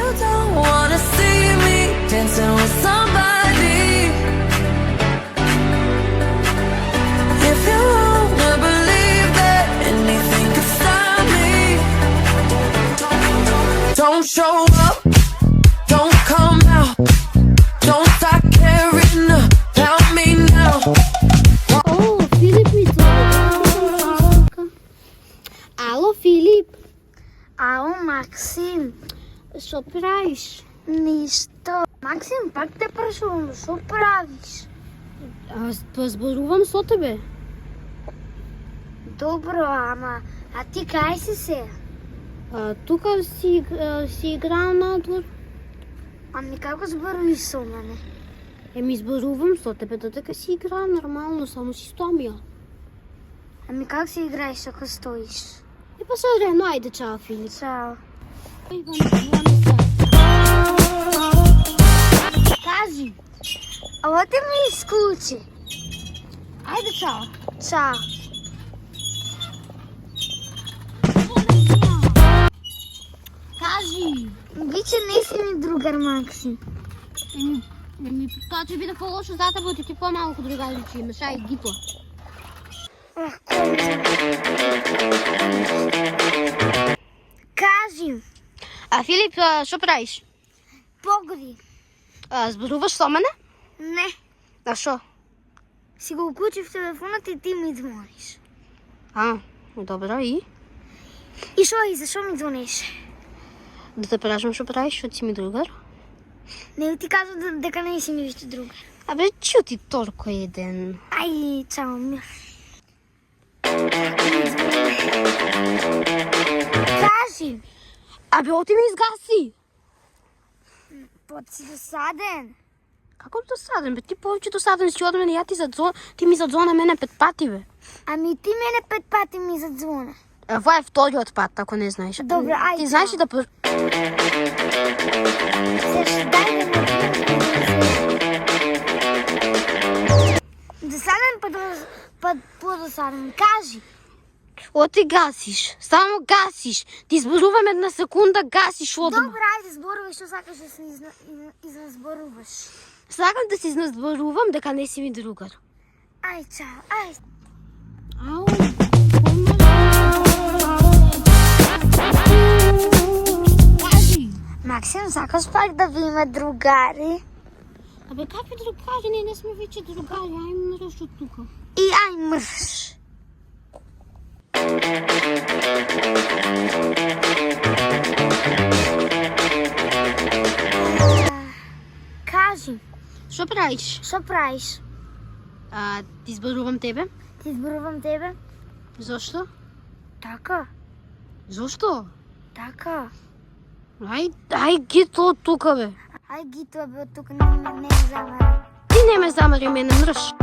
You don't wanna see me dancing with somebody. If you wanna believe that anything could stop me, don't show up, don't come out, don't start caring about me now. Oo, Filip miydi o? Алло, Филип. Ало, Максим. Що правиш? Нищо. Максим, пак те прашувам, што правиш? Аз зборувам со тебе. Добро, ама, а ти кај си се? Тука си играам надвор. Ами како зборуваш со мене? Еми зборувам со тебе, додека си играам нормално, само си стоам ја. Ами как си играеш ако стоиш? И па се редно, ајде, чао, Филип. Чао. Кажи. Ало те ми исклучи. Ајде, чао. Чао. Кажи. Виче не си ми другар, Максим. Еми, тоа ќе биде по-лошо за тебе, ти по-малку другари ќе имаш, ај, гипо. Кажи, Филип, што правиш? погоди. Зборуваш со мене? Не, А што? си го уклучив телефонот и ти ми звониш. Добро, и? И шо, и зашо ми звониш? Да те прашам што правиш, што ти си ми другар? Не ти казав дека не си ми више другар. Абе, чу ти торко еден. Ај, чао, ми. Кажи, Абе, оти ме изгаси. пот си досаден. Како досаден, бе? Ти повеќе досаден си од мене, ти ми задзвона мене 5 пати, бе. Ами ти мене 5 пати ми задзвона. Ова е вториот пат, ако не знаеш. Добре, ајде. Ти знаеш ли да... Сеш, дај да ме досаден, па по-досаден. Кажи. Оти гасиш, само гасиш. Ти зборувам една секунда, гасиш одма. Добре, ајде, зборувай, што сакаш да се изназборуваш. Сакам да се изназборувам дека не си ми другар. Ај, чао, ај. Ау, кажи. Максим, сакаш пак да биме другари? Абе, какви другари? Ние не сме вече другари, ај мръш от тука. И ај мрш. Кажи, Што правиш? што правиш? Ти зборувам тебе. Ти зборувам тебе? Зошто? Така, Зошто? така. Ај ги то од тука, бе. Ај ги тоа бе од тука, не замара. Ти не ме замари мене, мръш.